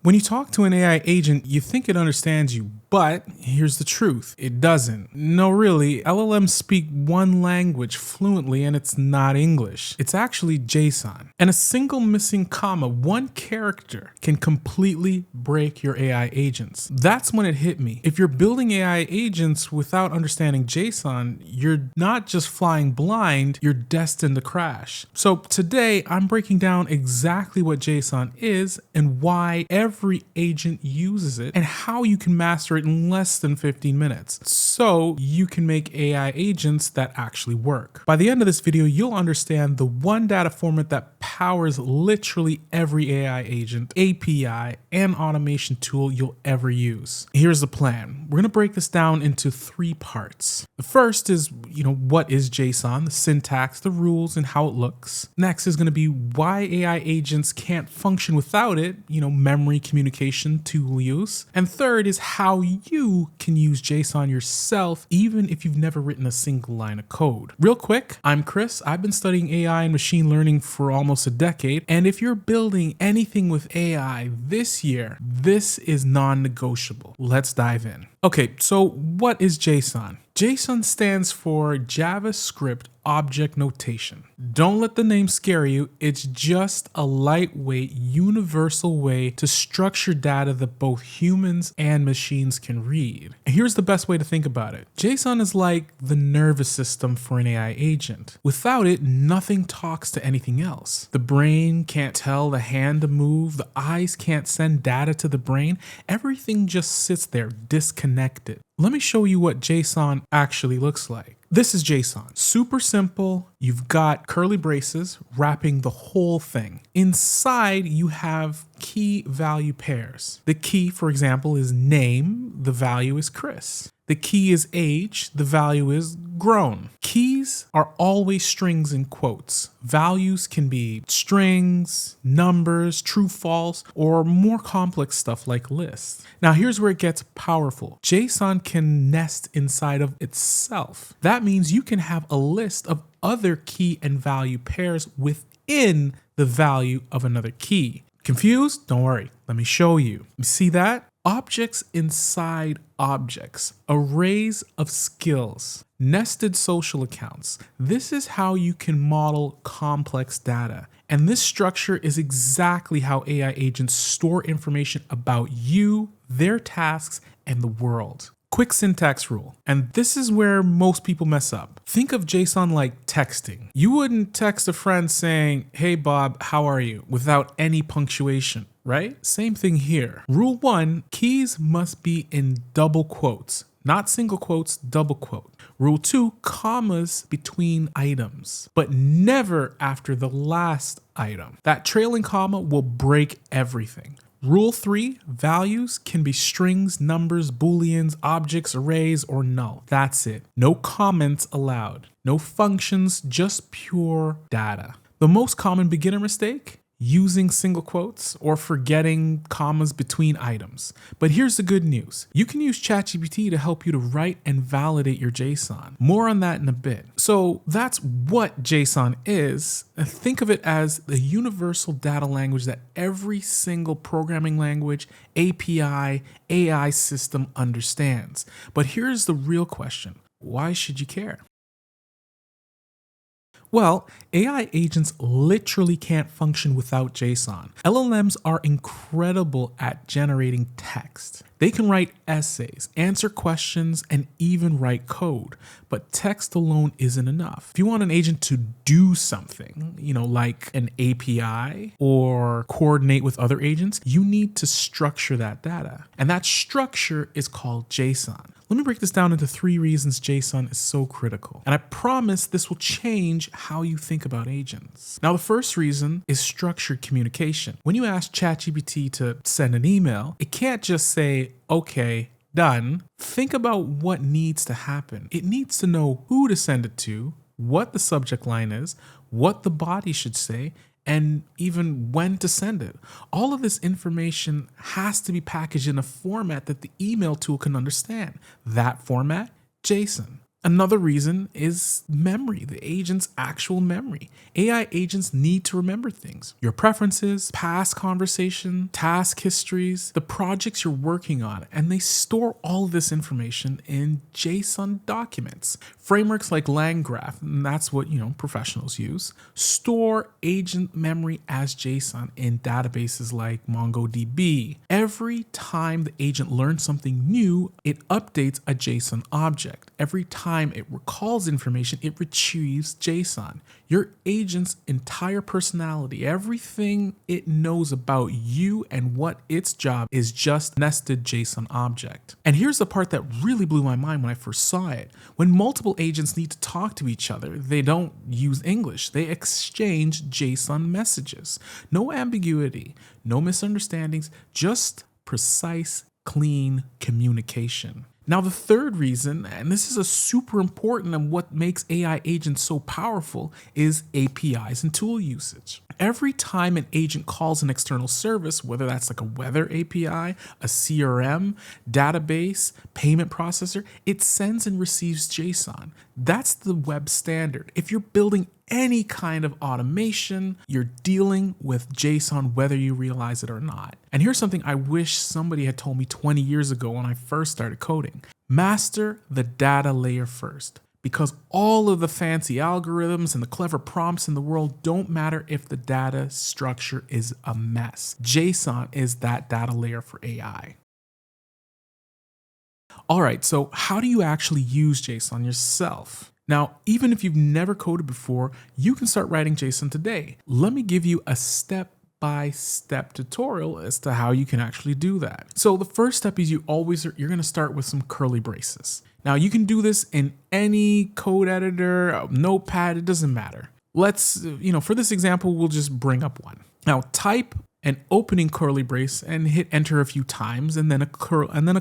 When you talk to an AI agent, you think it understands you, but here's the truth. It doesn't. No, really, LLMs speak one language fluently and it's not English. It's actually JSON. And a single missing comma, one character, can completely break your AI agents. That's when it hit me. If you're building AI agents without understanding JSON, you're not just flying blind, you're destined to crash. So today, I'm breaking down exactly what JSON is and why every agent uses it and how you can master it in less than 15 minutes so you can make AI agents that actually work. By the end of this video, you'll understand the one data format that powers literally every AI agent, API, and automation tool you'll ever use. Here's the plan. We're going to break this down into 3 parts. The first is, what is JSON, the syntax, the rules, and how it looks. Next is going to be why AI agents can't function without it, memory, communication, tool use. And third is how you can use JSON yourself, even if you've never written a single line of code. Real quick, I'm Chris. I've been studying AI and machine learning for almost a decade. And if you're building anything with AI this year, this is non-negotiable. Let's dive in. Okay, so what is JSON? JSON stands for JavaScript Object Notation. Don't let the name scare you. It's just a lightweight, universal way to structure data that both humans and machines can read. And here's the best way to think about it. JSON is like the nervous system for an AI agent. Without it, nothing talks to anything else. The brain can't tell the hand to move. The eyes can't send data to the brain. Everything just sits there disconnected. Let me show you what JSON actually looks like. This is JSON. Super simple. You've got curly braces wrapping the whole thing. Inside, you have key value pairs. The key, for example, is name. The value is Chris. The key is age. The value is grown. Keys are always strings in quotes. Values can be strings, numbers, true, false, or more complex stuff like lists. Now here's where it gets powerful. JSON can nest inside of itself. That means you can have a list of other key and value pairs within the value of another key. Confused? Don't worry. Let me show you. You see that? Objects inside objects, arrays of skills, nested social accounts. This is how you can model complex data. And this structure is exactly how AI agents store information about you, their tasks, and the world. Quick syntax rule, and this is where most people mess up. Think of JSON like texting. You wouldn't text a friend saying, "Hey Bob, how are you?" without any punctuation, right? Same thing here. Rule 1, keys must be in double quotes, not single quotes, double quote. Rule 2, commas between items, but never after the last item. That trailing comma will break everything. Rule 3, values can be strings, numbers, booleans, objects, arrays, or null. That's it. No comments allowed. No functions, just pure data. The most common beginner mistake? Using single quotes or forgetting commas between items. But here's the good news. You can use ChatGPT to help you to write and validate your JSON. More on that in a bit. So that's what JSON is. Think of it as the universal data language that every single programming language, API, AI system understands. But here's the real question. Why should you care? Well, AI agents literally can't function without JSON. LLMs are incredible at generating text. They can write essays, answer questions, and even write code. But text alone isn't enough. If you want an agent to do something, like an API or coordinate with other agents, you need to structure that data. And that structure is called JSON. Let me break this down into 3 reasons JSON is so critical. And I promise this will change how you think about agents. Now, the first reason is structured communication. When you ask ChatGPT to send an email, it can't just say, "Okay, done." Think about what needs to happen. It needs to know who to send it to, what the subject line is, what the body should say, and even when to send it. All of this information has to be packaged in a format that the email tool can understand. That format, JSON. Another reason is memory, the agent's actual memory. AI agents need to remember things. Your preferences, past conversation, task histories, the projects you're working on, and they store all of this information in JSON documents. Frameworks like LangGraph, and that's what professionals use, store agent memory as JSON in databases like MongoDB. Every time the agent learns something new, it updates a JSON object. Every time it recalls information, it retrieves JSON. Your agent's entire personality, everything it knows about you and what its job is, just nested JSON object. And here's the part that really blew my mind when I first saw it. When multiple agents need to talk to each other, they don't use English. They exchange JSON messages. No ambiguity, no misunderstandings, just precise, clean communication. Now, the third reason, and this is a super important and what makes AI agents so powerful, is APIs and tool usage. Every time an agent calls an external service, whether that's like a weather API, a CRM, database, payment processor, it sends and receives JSON. That's the web standard. If you're building any kind of automation, you're dealing with JSON whether you realize it or not. And here's something I wish somebody had told me 20 years ago when I first started coding. Master the data layer first, because all of the fancy algorithms and the clever prompts in the world don't matter if the data structure is a mess. JSON is that data layer for AI. All right, so how do you actually use JSON yourself? Now, even if you've never coded before, you can start writing JSON today. Let me give you a step-by-step tutorial as to how you can actually do that. So the first step is you're going to start with some curly braces. Now, you can do this in any code editor, a notepad, it doesn't matter. Let's, for this example, we'll just bring up one. Now, type an opening curly brace and hit enter a few times, and then a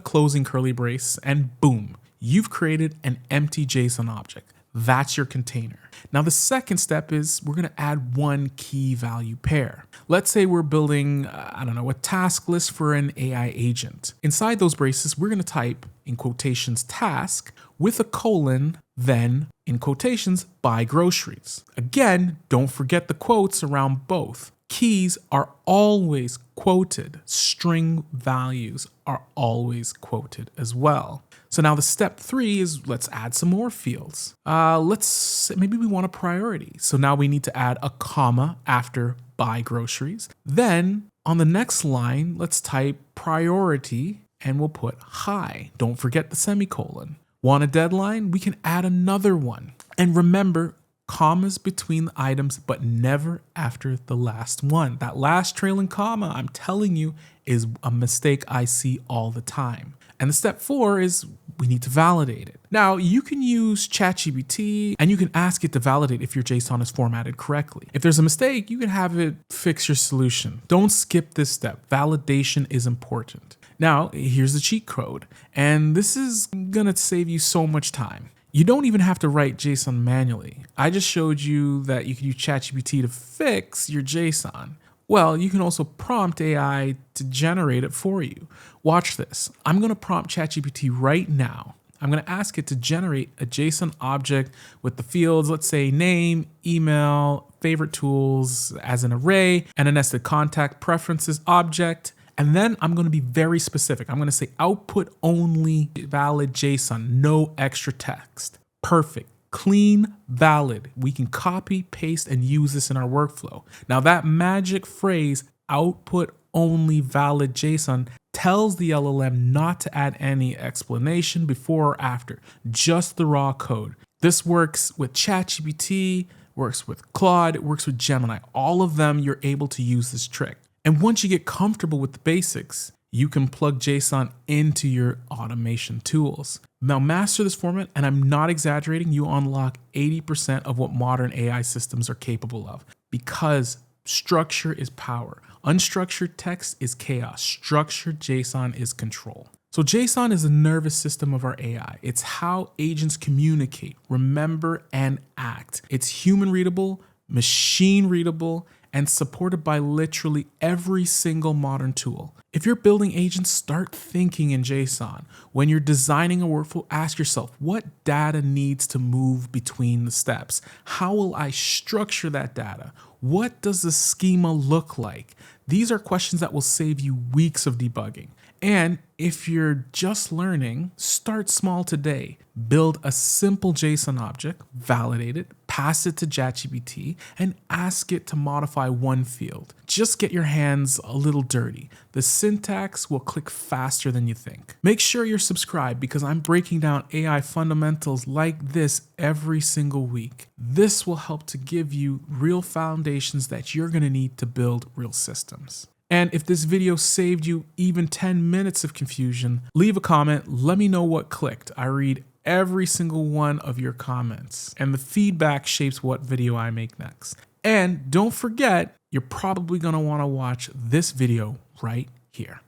closing curly brace, and boom, you've created an empty JSON object. That's your container. Now, the second step is we're going to add one key value pair. Let's say we're building, a task list for an AI agent. Inside those braces, we're going to type, in quotations, task with a colon, then, in quotations, buy groceries. Again, don't forget the quotes around both. Keys are always quoted. String values are always quoted as well. So now the step 3 is let's add some more fields. Maybe we want a priority. So now we need to add a comma after buy groceries. Then on the next line, let's type priority and we'll put high. Don't forget the semicolon. Want a deadline? We can add another one. And remember, commas between the items, but never after the last one. That last trailing comma, I'm telling you, is a mistake I see all the time. And the step 4 is we need to validate it. Now, you can use ChatGPT and you can ask it to validate if your JSON is formatted correctly. If there's a mistake, you can have it fix your solution. Don't skip this step. Validation is important. Now, here's the cheat code, and this is gonna save you so much time. You don't even have to write JSON manually. I just showed you that you can use ChatGPT to fix your JSON. Well, you can also prompt AI to generate it for you. Watch this. I'm going to prompt ChatGPT right now. I'm going to ask it to generate a JSON object with the fields, let's say name, email, favorite tools as an array, and a nested contact preferences object. And then I'm going to be very specific. I'm going to say output only valid JSON, no extra text. Perfect. Clean, valid. We can copy, paste, and use this in our workflow. Now that magic phrase, output only valid JSON, tells the LLM not to add any explanation before or after, just the raw code. This works with ChatGPT, works with Claude, it works with Gemini. All of them, you're able to use this trick. And once you get comfortable with the basics, you can plug JSON into your automation tools. Now master this format, and I'm not exaggerating, you unlock 80% of what modern AI systems are capable of, because structure is power. Unstructured text is chaos. Structured JSON is control. So JSON is the nervous system of our AI. It's how agents communicate, remember, and act. It's human readable, machine readable, and supported by literally every single modern tool. If you're building agents, start thinking in JSON. When you're designing a workflow, ask yourself, what data needs to move between the steps? How will I structure that data? What does the schema look like? These are questions that will save you weeks of debugging. And if you're just learning, start small today. Build a simple JSON object, validate it, pass it to ChatGPT, and ask it to modify one field. Just get your hands a little dirty. The syntax will click faster than you think. Make sure you're subscribed because I'm breaking down AI fundamentals like this every single week. This will help to give you real foundations that you're going to need to build real systems. And if this video saved you even 10 minutes of confusion, leave a comment. Let me know what clicked. I read every single one of your comments, and the feedback shapes what video I make next. And don't forget, you're probably going to want to watch this video right here.